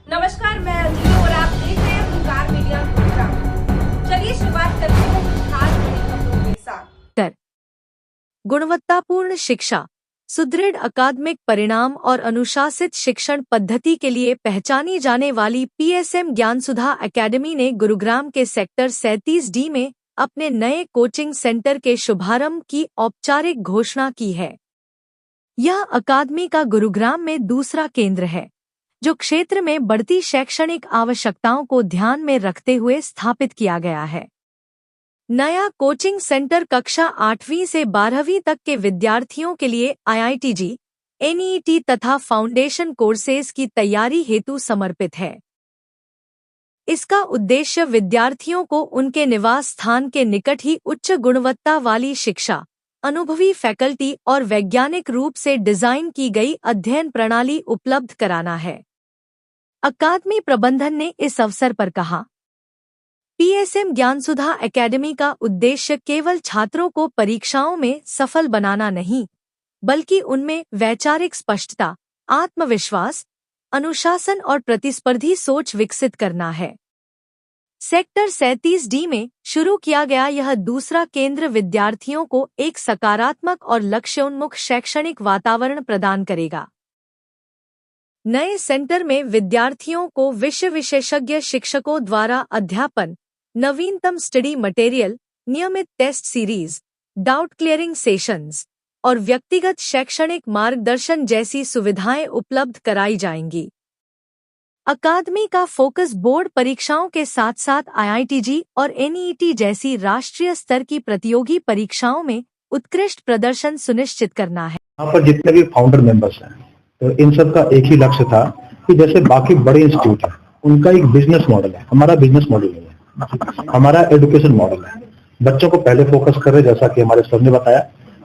नमस्कार, मैं अंजलि और आप देख रहे हैं हुंकार मीडिया गुरुग्राम। चलिए शुरुआत करते हैं कुछ खास बड़ी खबरों के साथ। गुणवत्तापूर्ण शिक्षा, सुदृढ़ अकादमिक परिणाम और अनुशासित शिक्षण पद्धति के लिए पहचानी जाने वाली पीएसएम ज्ञानसुधा एकेडमी ने गुरुग्राम के सेक्टर 37D में अपने नए कोचिंग सेंटर के शुभारंभ की औपचारिक घोषणा की है। यह अकादमी का गुरुग्राम में दूसरा केंद्र है, जो क्षेत्र में बढ़ती शैक्षणिक आवश्यकताओं को ध्यान में रखते हुए स्थापित किया गया है। नया कोचिंग सेंटर कक्षा 8वीं से 12वीं तक के विद्यार्थियों के लिए IITG, NEET तथा फाउंडेशन कोर्सेज की तैयारी हेतु समर्पित है। इसका उद्देश्य विद्यार्थियों को उनके निवास स्थान के निकट ही उच्च गुणवत्ता वाली शिक्षा, अनुभवी फैकल्टी और वैज्ञानिक रूप से डिजाइन की गई अध्ययन प्रणाली उपलब्ध कराना है। अकादमी प्रबंधन ने इस अवसर पर कहा, पीएसएम ज्ञानसुधा एकेडमी का उद्देश्य केवल छात्रों को परीक्षाओं में सफल बनाना नहीं, बल्कि उनमें वैचारिक स्पष्टता, आत्मविश्वास, अनुशासन और प्रतिस्पर्धी सोच विकसित करना है। सेक्टर 37D में शुरू किया गया यह दूसरा केंद्र विद्यार्थियों को एक सकारात्मक और लक्ष्योन्मुख शैक्षणिक वातावरण प्रदान करेगा। नए सेंटर में विद्यार्थियों को विषय विशेषज्ञ शिक्षकों द्वारा अध्यापन, नवीनतम स्टडी मटेरियल, नियमित test series, doubt clearing sessions और व्यक्तिगत शैक्षणिक मार्गदर्शन जैसी सुविधाएं उपलब्ध कराई जाएंगी। अकादमी का फोकस बोर्ड परीक्षाओं के साथ साथ IITG और NEET जैसी राष्ट्रीय स्तर की प्रतियोगी परीक्षाओं में उत्कृष्ट प्रदर्शन सुनिश्चित करना है। यहाँ पर जितने भी फाउंडर मेंबर्स हैं, तो इन सब का एक ही लक्ष्य था कि जैसे बाकी बड़े इंस्टीट्यूट हैं, उनका एक बिजनेस मॉडल है, हमारा बिजनेस मॉडल नहीं है, हमारा एजुकेशन मॉडल है। बच्चों को पहले फोकस कर रहे, जैसा कि हमारे सर ने बताया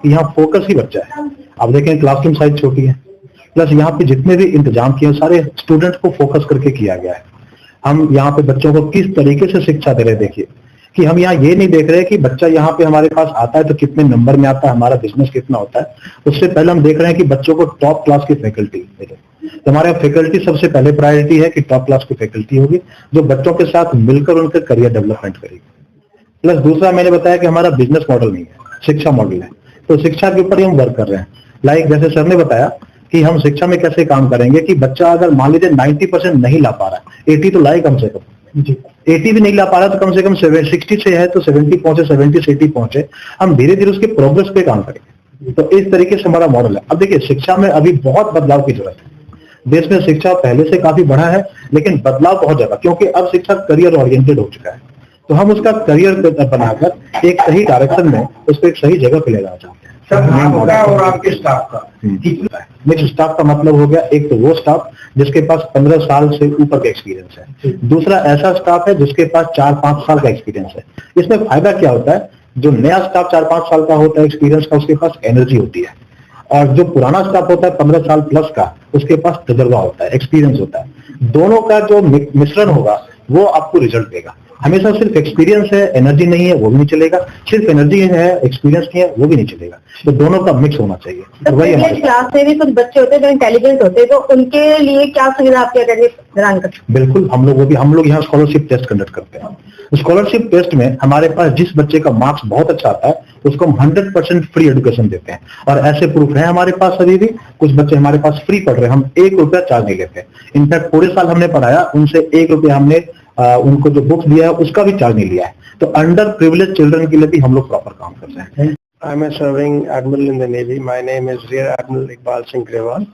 कि यहाँ फोकस ही बच्चा है। आप देखें क्लासरूम साइज छोटी है, प्लस यहाँ पे जितने भी इंतजाम किए सारे स्टूडेंट को फोकस करके किया गया है। हम यहाँ पे बच्चों को किस तरीके से शिक्षा दे रहे, देखिए कि हम यहाँ ये नहीं देख रहे कि बच्चा यहाँ पे हमारे पास आता है तो कितने नंबर में आता है, हमारा बिजनेस कितना होता है। उससे पहले हम देख रहे हैं कि बच्चों को टॉप क्लास की फैकल्टी मिले। तो हमारे फैकल्टी सबसे पहले प्रायोरिटी है कि टॉप क्लास की फैकल्टी होगी जो बच्चों के साथ मिलकर उनके करियर डेवलपमेंट करेगी। प्लस दूसरा मैंने बताया कि हमारा बिजनेस मॉडल नहीं है, शिक्षा मॉडल है। तो शिक्षा के ऊपर ही हम वर्क कर रहे हैं। लाइक जैसे सर ने बताया कि हम शिक्षा में कैसे काम करेंगे कि बच्चा अगर मान लीजिए 90% नहीं ला पा रहा, 80 तो लाए कम से कम, 80 भी नहीं ला पा रहा तो कम से कम 60 से है तो 70 पहुंचे, 70 से 80 पहुंचे। हम धीरे धीरे उसके प्रोग्रेस पे काम करेंगे। तो इस तरीके से हमारा मॉडल है। अब देखिए शिक्षा में अभी बहुत बदलाव की जरूरत है। देश में शिक्षा पहले से काफी बढ़ा है, लेकिन बदलाव बहुत ज्यादा, क्योंकि अब शिक्षा करियर ओरिएंटेड हो चुका है। तो हम उसका करियर बनाकर एक सही डायरेक्शन में उसको एक सही जगह पे ले जाना चाहते हैं। और आपके स्टाफ का मिक्स स्टाफ का मतलब हो गया, एक तो वो स्टाफ जिसके पास 15 साल से ऊपर का एक्सपीरियंस है, दूसरा ऐसा स्टाफ है जिसके पास 4-5 साल का एक्सपीरियंस है। इसमें फायदा क्या होता है, जो नया स्टाफ 4-5 साल का होता है एक्सपीरियंस का, उसके पास एनर्जी होती है, और जो पुराना स्टाफ होता है 15 साल प्लस का, उसके पास तजुर्बा होता है, एक्सपीरियंस होता है। दोनों का जो मिश्रण होगा वो आपको रिजल्ट देगा। हमेशा सिर्फ एक्सपीरियंस है, एनर्जी नहीं है, वो भी नहीं चलेगा। सिर्फ एनर्जी है, एक्सपीरियंस नहीं है, वो भी नहीं चलेगा। तो दोनों का मिक्स होना चाहिए। तो वही क्लास में भी कुछ बच्चे होते हैं जो इंटेलिजेंट होते हैं, तो उनके लिए क्या सुविधा आपके अकेडमी प्रदान करते हैं? बिल्कुल, हम लोग यहाँ स्कॉलरशिप टेस्ट कंडक्ट करते हैं। स्कॉलरशिप टेस्ट में हमारे पास जिस बच्चे का मार्क्स बहुत अच्छा आता है उसको हम 100% फ्री एजुकेशन देते हैं। और ऐसे प्रूफ है हमारे पास अभी भी, कुछ बच्चे हमारे पास फ्री पढ़ रहे हैं, हम 1 रुपया चार्ज नहीं लेते। इनफैक्ट पूरे साल हमने पढ़ाया, उनसे 1 रुपया हमने उनको जो बुक्स दिया है उसका भी चार्ज नहीं लिया है। तो अंडर प्रिविलेज चिल्ड्रन के लिए भी हम लोग प्रॉपर काम कर रहे हैं। I am a serving admiral in the Navy. My name is Rear Admiral Iqbal Singh Grewal.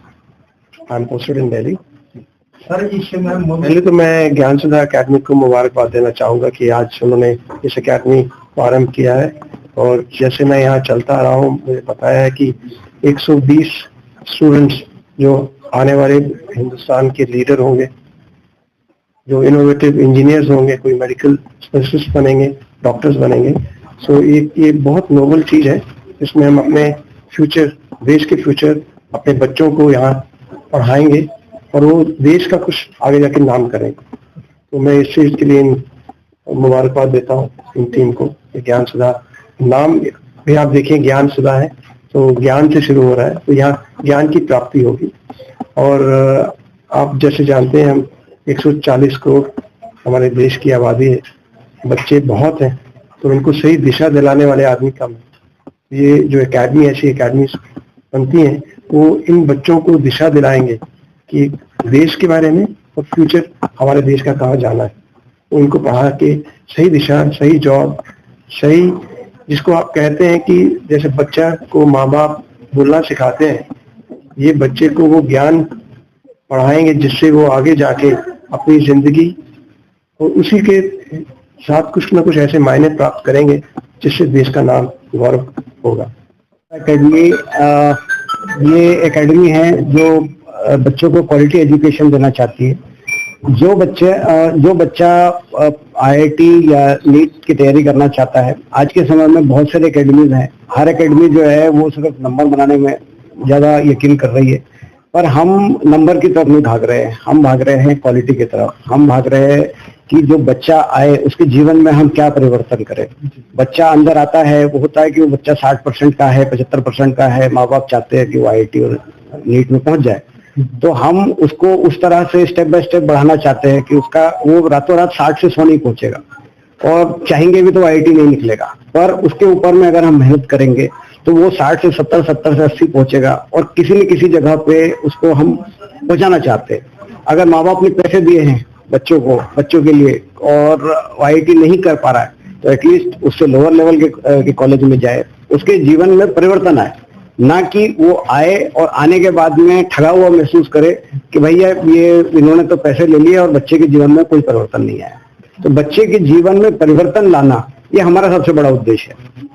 I am posted in Delhi. पहले तो मैं ज्ञानसुधा एकेडमी को मुबारकबाद देना चाहूँगा कि आज उन्होंने इस एकेडमी को आरम्भ किया है। और जैसे मैं यहाँ चलता रहा हूँ, मुझे बताया है कि 120 स्टूडेंट्स जो आने वाले हिंदुस्तान के लीडर होंगे, जो इनोवेटिव इंजीनियर्स होंगे, कोई मेडिकल स्पेशलिस्ट बनेंगे, डॉक्टर्स बनेंगे। सो ये बहुत नोबल चीज़ है। इसमें हम अपने फ्यूचर, देश के फ्यूचर, अपने बच्चों को यहाँ पढ़ाएंगे और वो देश का कुछ आगे जाके नाम करेंगे। तो मैं इस चीज़ के लिए मुबारकबाद देता हूँ इन टीम को। ज्ञानसुधा नाम भी आप देखिए, ज्ञानसुधा है तो ज्ञान से शुरू हो रहा है, तो यहाँ ज्ञान की प्राप्ति होगी। और आप जैसे जानते हैं, हम 140 करोड़ हमारे देश की आबादी है, बच्चे बहुत हैं, तो उनको सही दिशा दिलाने वाले आदमी कम है। ये जो एकेडमी, ऐसी एकेडमी बनती हैं, वो इन बच्चों को दिशा दिलाएंगे कि देश के बारे में और फ्यूचर हमारे देश का कहाँ जाना है। उनको पढ़ा के सही दिशा, सही जॉब, सही, जिसको आप कहते हैं कि जैसे बच्चा को माँ बाप बोलना सिखाते हैं, ये बच्चे को वो ज्ञान पढ़ाएंगे जिससे वो आगे जाके अपनी जिंदगी और उसी के साथ कुछ ना कुछ ऐसे मायने प्राप्त करेंगे जिससे देश का नाम गौरव होगा। एकेडमी ये एकेडमी है जो बच्चों को क्वालिटी एजुकेशन देना चाहती है। जो बच्चा आईआईटी या नीट की तैयारी करना चाहता है, आज के समय में बहुत सारे एकेडमीज हैं। हर एकेडमी जो है वो सिर्फ नंबर बनाने में ज्यादा यकीन कर रही है, पर हम नंबर की तरफ नहीं भाग रहे हैं, हम भाग रहे हैं क्वालिटी की तरफ। हम भाग रहे हैं कि जो बच्चा आए उसके जीवन में हम क्या परिवर्तन करें। बच्चा अंदर आता है, वो होता है कि वो बच्चा 60% का है, 75% का है, माँ बाप चाहते हैं कि वो आईआईटी और नीट में पहुंच जाए, तो हम उसको उस तरह से स्टेप बाय स्टेप बढ़ाना चाहते हैं कि उसका वो रातों रात 60 से 100 नहीं पहुंचेगा, और चाहेंगे भी तो आईआईटी नहीं निकलेगा, पर उसके ऊपर में अगर हम मेहनत करेंगे तो वो 60 से 70, 70 से 80 पहुंचेगा, और किसी न किसी जगह पे उसको हम पहुंचाना चाहते हैं। अगर माँ बाप ने पैसे दिए हैं बच्चों के लिए और आईआईटी नहीं कर पा रहा है, तो एटलीस्ट उससे लोअर लेवल के कॉलेज में जाए, उसके जीवन में परिवर्तन आए, ना कि वो आए और आने के बाद में ठगा हुआ महसूस करे कि भैया ये इन्होंने तो पैसे ले लिए और बच्चे के जीवन में कोई परिवर्तन नहीं आया। तो बच्चे के जीवन में परिवर्तन लाना ये हमारा सबसे बड़ा उद्देश्य है।